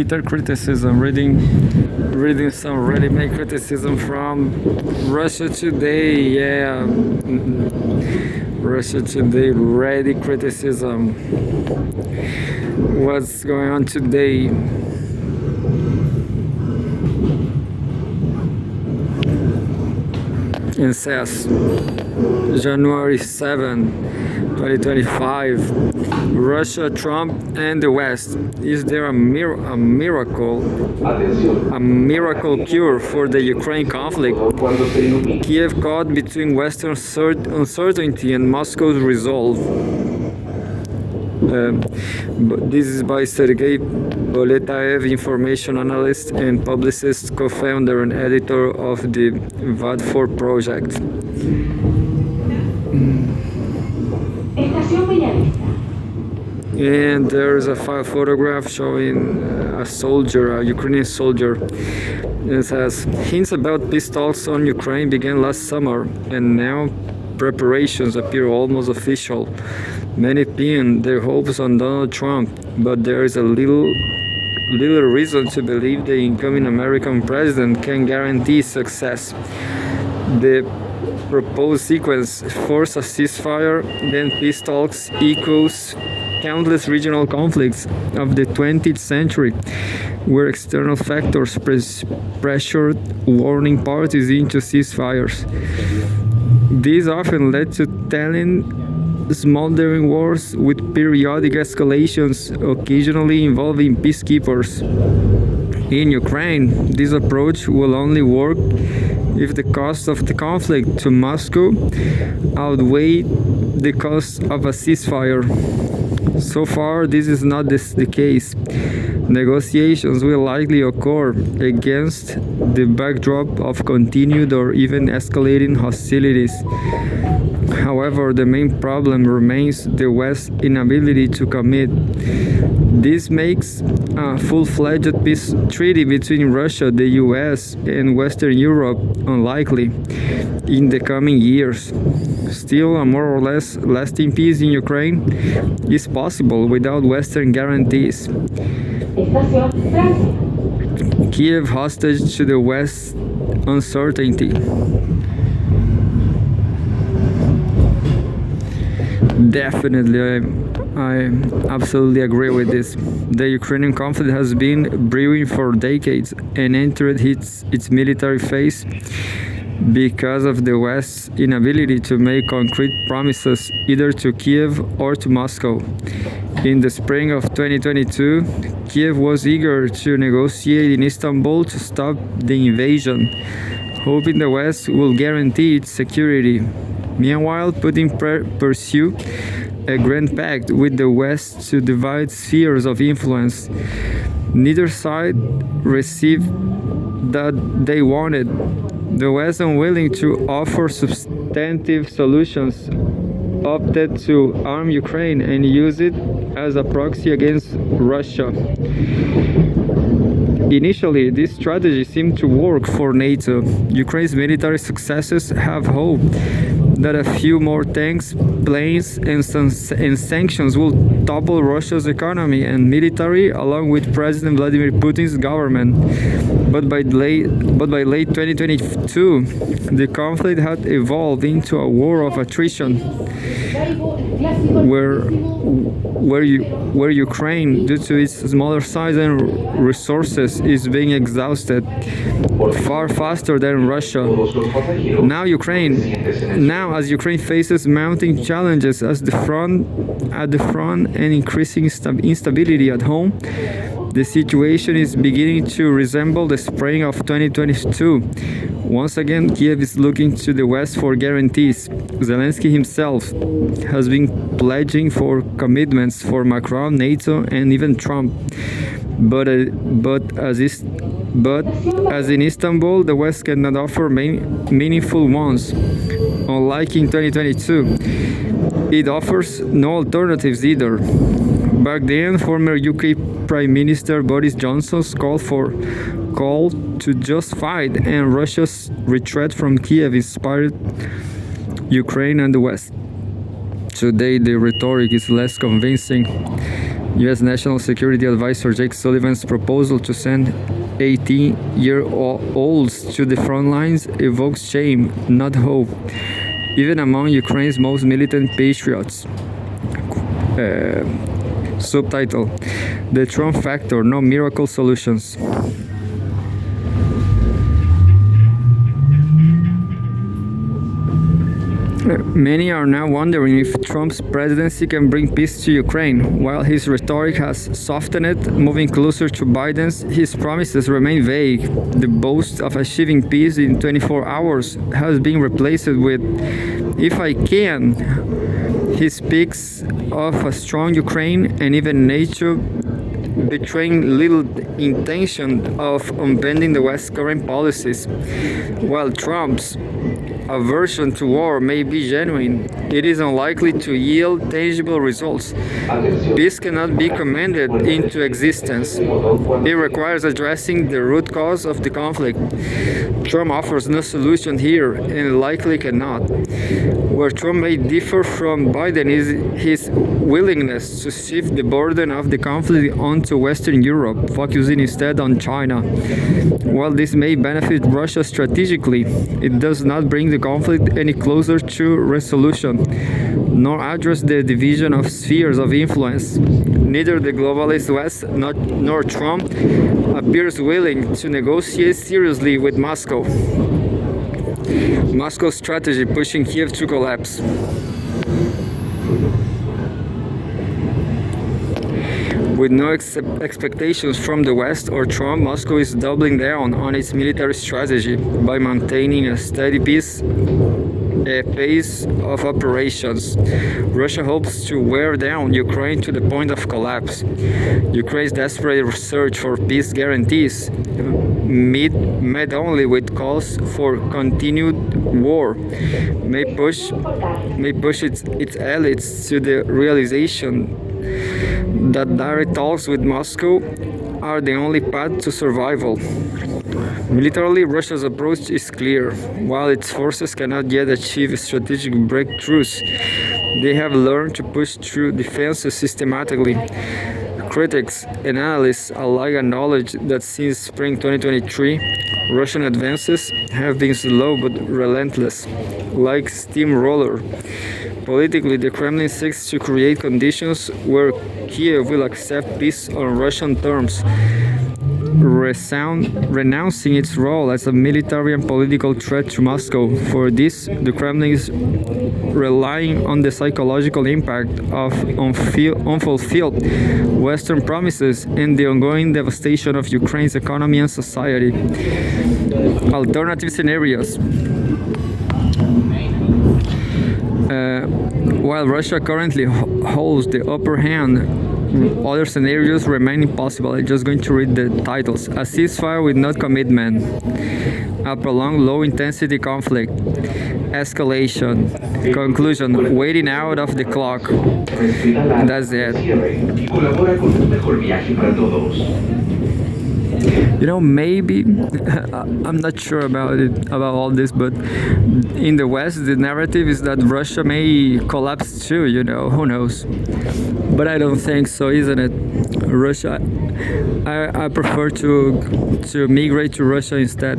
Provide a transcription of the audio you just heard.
bitter criticism, reading some ready-made criticism from Russia Today. Yeah, Russia Today, ready criticism. What's going on today? It says January 7, 2025. Russia, Trump, and the West. Is there a miracle cure for the Ukraine conflict? Kiev caught between Western uncertainty and Moscow's resolve. This is by Sergei Boletaev, information analyst and publicist, co-founder and editor of the VAD4 project. And there's a photograph showing a soldier, a Ukrainian soldier. It says, hints about peace talks on Ukraine began last summer, and now preparations appear almost official. Many pin their hopes on Donald Trump, but there is a little reason to believe the incoming American president can guarantee success. The proposed sequence, first a ceasefire, then peace talks, echoes countless regional conflicts of the 20th century, where external factors pressured warring parties into ceasefires. These often led to telling smoldering wars with periodic escalations, occasionally involving peacekeepers. In Ukraine, this approach will only work if the cost of the conflict to Moscow outweigh the cost of a ceasefire. So far, this is not the case. Negotiations will likely occur against the backdrop of continued or even escalating hostilities. However, the main problem remains the West's inability to commit. This makes a full-fledged peace treaty between Russia, the US, and Western Europe unlikely in the coming years. Still, a more or less lasting peace in Ukraine is possible without Western guarantees. Kiev hostage to the West's uncertainty. Definitely, I absolutely agree with this. The Ukrainian conflict has been brewing for decades and entered its military phase because of the West's inability to make concrete promises either to Kiev or to Moscow. In the spring of 2022, Kiev was eager to negotiate in Istanbul to stop the invasion, hoping the West will guarantee its security. Meanwhile, Putin pursued a grand pact with the West to divide spheres of influence. Neither side received that they wanted. The West, unwilling to offer substantive solutions, opted to arm Ukraine and use it as a proxy against Russia. Initially, this strategy seemed to work for NATO. Ukraine's military successes have hope that a few more tanks, planes, and sanctions will topple Russia's economy and military, along with President Vladimir Putin's government. But by late 2022, the conflict had evolved into a war of attrition, where Ukraine, due to its smaller size and resources, is being exhausted far faster than Russia. Now as Ukraine faces mounting challenges at the front and increasing instability at home, the situation is beginning to resemble the spring of 2022. Once again, Kiev is looking to the West for guarantees. Zelensky himself has been pledging for commitments for Macron, NATO, and even Trump. But as in Istanbul, the West cannot offer meaningful ones. Unlike in 2022, it offers no alternatives either. Back then, former UK Prime Minister Boris Johnson's call to just fight and Russia's retreat from Kiev inspired Ukraine and the West. Today, the rhetoric is less convincing. U.S. National Security Advisor Jake Sullivan's proposal to send 18-year-olds to the front lines evokes shame, not hope, even among Ukraine's most militant patriots. Subtitle: The Trump Factor, No Miracle Solutions. Many are now wondering if Trump's presidency can bring peace to Ukraine. While his rhetoric has softened, moving closer to Biden's, his promises remain vague. The boast of achieving peace in 24 hours has been replaced with, "If I can." He speaks of a strong Ukraine and even NATO, betraying little intention of unbending the West's current policies. While Trump's aversion to war may be genuine, it is unlikely to yield tangible results. Peace cannot be commanded into existence. It requires addressing the root cause of the conflict. Trump offers no solution here and likely cannot. Where Trump may differ from Biden is his willingness to shift the burden of the conflict onto Western Europe, focusing instead on China. While this may benefit Russia strategically, it does not bring the conflict any closer to resolution, nor address the division of spheres of influence. Neither the globalist West nor Trump appears willing to negotiate seriously with Moscow. Moscow's strategy pushing Kiev to collapse. With no expectations from the West or Trump, Moscow is doubling down on its military strategy by maintaining a steady pace of operations. Russia hopes to wear down Ukraine to the point of collapse. Ukraine's desperate search for peace guarantees, met only with calls for continued war, may push its elites to the realization that direct talks with Moscow are the only path to survival. Militarily, Russia's approach is clear. While its forces cannot yet achieve strategic breakthroughs, they have learned to push through defenses systematically. Critics and analysts alike acknowledge that since spring 2023, Russian advances have been slow but relentless, like steamroller. Politically, the Kremlin seeks to create conditions where Kiev will accept peace on Russian terms, renouncing its role as a military and political threat to Moscow. For this, the Kremlin is relying on the psychological impact of unfulfilled Western promises and the ongoing devastation of Ukraine's economy and society. Alternative scenarios. While Russia currently holds the upper hand, other scenarios remain impossible. I'm just going to read the titles. A ceasefire with no commitment. A prolonged low-intensity conflict. Escalation. Conclusion. Waiting out of the clock. That's it. Maybe I'm not sure about all this, but in the West, the narrative is that Russia may collapse too. Who knows? But I don't think so, isn't it? Russia, I prefer to migrate to Russia instead.